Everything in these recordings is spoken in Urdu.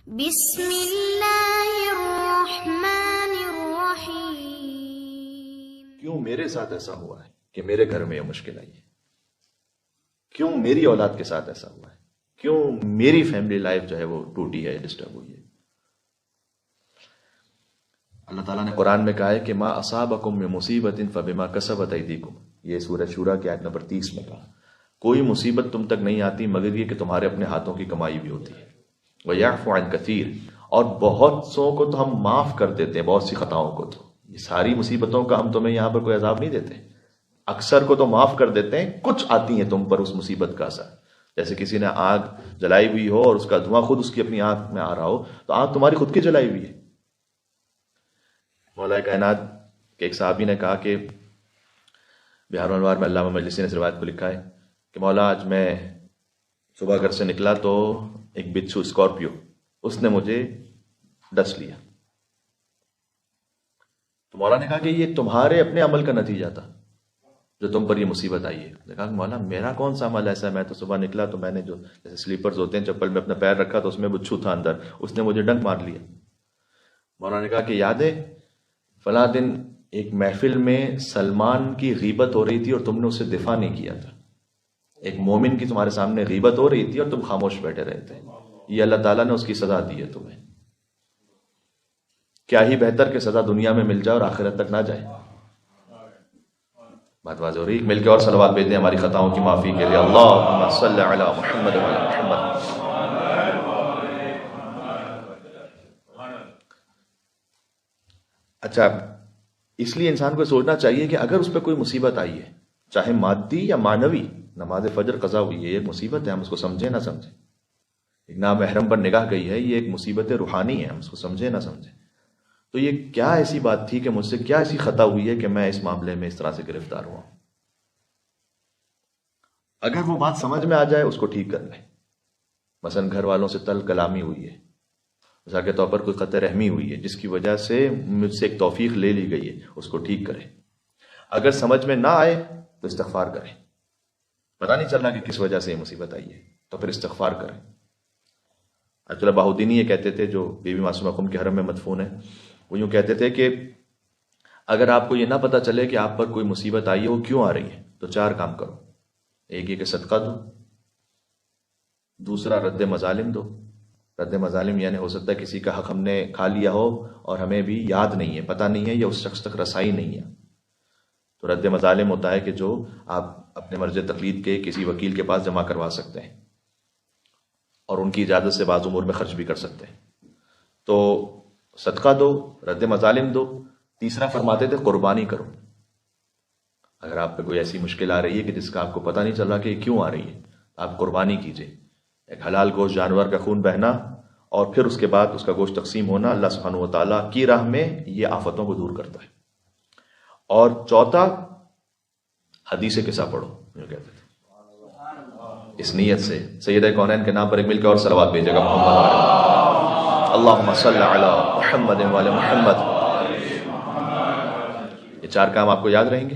بسم اللہ الرحمن الرحیم۔ کیوں میرے ساتھ ایسا ہوا ہے کہ میرے گھر میں یہ مشکل آئی ہے؟ کیوں میری اولاد کے ساتھ ایسا ہوا ہے؟ کیوں میری فیملی لائف جو ہے وہ ٹوٹی ہے، ڈسٹرب ہوئی ہے؟ اللہ تعالیٰ نے قرآن میں کہا ہے کہ ما اصابکم من مصیبت فبما کسبت ایدیکم، یہ سورہ شورا کی آیت نمبر 30 میں کہا کوئی مصیبت تم تک نہیں آتی مگر یہ کہ تمہارے اپنے ہاتھوں کی کمائی بھی ہوتی ہے۔ وَيَعْفُ عَنْ كَثِيرٍ، اور بہت سو کو تو ہم معاف کر دیتے ہیں، بہت سی خطاؤں کو تو۔ یہ ساری مصیبتوں کا ہم تمہیں یہاں پر کوئی عذاب نہیں دیتے، اکثر کو تو معاف کر دیتے ہیں، کچھ آتی ہیں تم پر اس مصیبت کا اثر۔ جیسے کسی نے آگ جلائی ہوئی ہو اور اس کا دھواں خود اس کی اپنی آنکھ میں آ رہا ہو تو آنکھ تمہاری خود کی جلائی ہوئی ہے۔ مولا کائنات کے ایک صحابی نے کہا کہ بہار الانوار میں علامہ مجلسی نے اس روایت کو لکھا ہے کہ مولا آج میں صبح گھر سے نکلا تو ایک بچھو اسکارپیو اس نے مجھے ڈس لیا۔ تو مولا نے کہا کہ یہ تمہارے اپنے عمل کا نتیجہ تھا جو تم پر یہ مصیبت آئی ہے۔ نے کہا کہ مولا میرا کون سا عمل ایسا ہے، میں تو صبح نکلا تو میں نے جو جیسے سلیپرز ہوتے ہیں چپل میں اپنا پیر رکھا تو اس میں بچھو تھا اندر، اس نے مجھے ڈنک مار لیا۔ مولا نے کہا کہ یاد ہے فلاں دن ایک محفل میں سلمان کی غیبت ہو رہی تھی اور تم نے اسے دفاع نہیں کیا تھا۔ ایک مومن کی تمہارے سامنے غیبت ہو رہی تھی اور تم خاموش بیٹھے رہے تھے، یہ اللہ تعالیٰ نے اس کی سزا دی ہے تمہیں۔ کیا ہی بہتر کہ سزا دنیا میں مل جائے اور آخرت تک نہ جائے۔ بات واضح ہو رہی ہے؟ مل کے اور صلوات بھیج دیں ہماری خطاؤں کی معافی کے لیے۔ اللہم صلی علی محمد وعلی محمد۔ اچھا، اس لیے انسان کو سوچنا چاہیے کہ اگر اس پہ کوئی مصیبت آئی ہے، چاہے مادی یا معنوی، نماز فجر قضا ہوئی ہے، یہ ایک مصیبت ہے، ہم اس کو سمجھیں نہ سمجھیں۔ ایک نامحرم پر نگاہ گئی ہے، یہ ایک مصیبت روحانی ہے، ہم اس کو سمجھیں نہ سمجھیں۔ تو یہ کیا ایسی بات تھی کہ مجھ سے کیا ایسی خطا ہوئی ہے کہ میں اس معاملے میں اس طرح سے گرفتار ہوا؟ اگر وہ بات سمجھ میں آ جائے اس کو ٹھیک کر لیں۔ مثلا گھر والوں سے تل کلامی ہوئی ہے، مثال کے طور پر کوئی قطع رحمی ہوئی ہے جس کی وجہ سے مجھ سے ایک توفیق لے لی گئی ہے، اس کو ٹھیک کریں۔ اگر سمجھ میں نہ آئے تو استغفار کریں۔ پتہ نہیں چلنا کہ کس وجہ سے یہ مصیبت آئی ہے تو پھر استغفار کریں۔ عبداللہ باہودینی یہ کہتے تھے، جو بی بی معصومہ قم کے حرم میں مدفون ہے، وہ یوں کہتے تھے کہ اگر آپ کو یہ نہ پتہ چلے کہ آپ پر کوئی مصیبت آئی ہے وہ کیوں آ رہی ہے تو 4 کام کرو۔ ایک یہ کہ صدقہ دو، دوسرا رد مظالم دو۔ رد مظالم یعنی ہو سکتا ہے کسی کا حق ہم نے کھا لیا ہو اور ہمیں بھی یاد نہیں ہے، پتہ نہیں ہے، یا اس شخص تک رسائی نہیں ہے، تو رد مظالم ہوتا ہے کہ جو آپ اپنے مرض تقلید کے کسی وکیل کے پاس جمع کروا سکتے ہیں اور ان کی اجازت سے بعض امور میں خرچ بھی کر سکتے ہیں۔ تو صدقہ دو، رد مظالم دو، تیسرا فرماتے تھے قربانی کرو۔ اگر آپ پہ کوئی ایسی مشکل آ رہی ہے کہ جس کا آپ کو پتہ نہیں چل رہا کہ یہ کیوں آ رہی ہے، آپ قربانی کیجئے۔ ایک حلال گوشت جانور کا خون بہنا اور پھر اس کے بعد اس کا گوشت تقسیم ہونا اللہ سبحانہ و تعالیٰ کی راہ میں یہ آفتوں کو دور کرتا ہے۔ اور چوتھا حدیث قصہ پڑھو، جو کہتے تھے اس نیت سے سید کونین کے نام پر ایک مل کے اور صلوات بھیجے گا محمد اللہم صلی علی محمد وعلی محمد۔ یہ 4 کام آپ کو یاد رہیں گے۔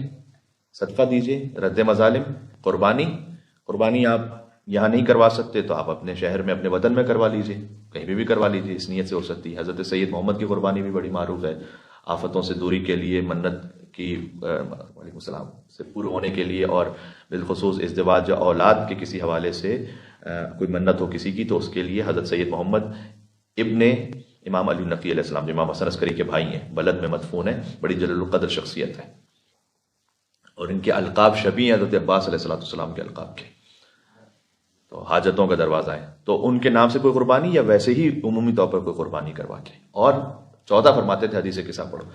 صدقہ دیجئے، رد مظالم، قربانی آپ یہاں نہیں کروا سکتے تو آپ اپنے شہر میں اپنے وطن میں کروا لیجئے، کہیں بھی کروا لیجئے، اس نیت سے ہو سکتی ہے۔ حضرت سید محمد کی قربانی بھی بڑی معروف ہے، آفتوں سے دوری کے لیے، منت کی وعلیکم السلام سے پورے ہونے کے لیے، اور بالخصوص ازدواج یا اولاد کے کسی حوالے سے کوئی منت ہو کسی کی تو اس کے لیے حضرت سید محمد ابن امام علی نقی علیہ السلام جو امام حسن عسکری کے بھائی ہیں، بلد میں مدفون ہیں، بڑی جلیل القدر شخصیت ہے، اور ان کے القاب شبیہ ہیں حضرت عباس علیہ السلام کے القاب کے، تو حاجتوں کا دروازہ ہے۔ تو ان کے نام سے کوئی قربانی یا ویسے ہی عمومی طور پر کوئی قربانی کروا کے، اور 14 فرماتے تھے حدیث قصہ پڑھو۔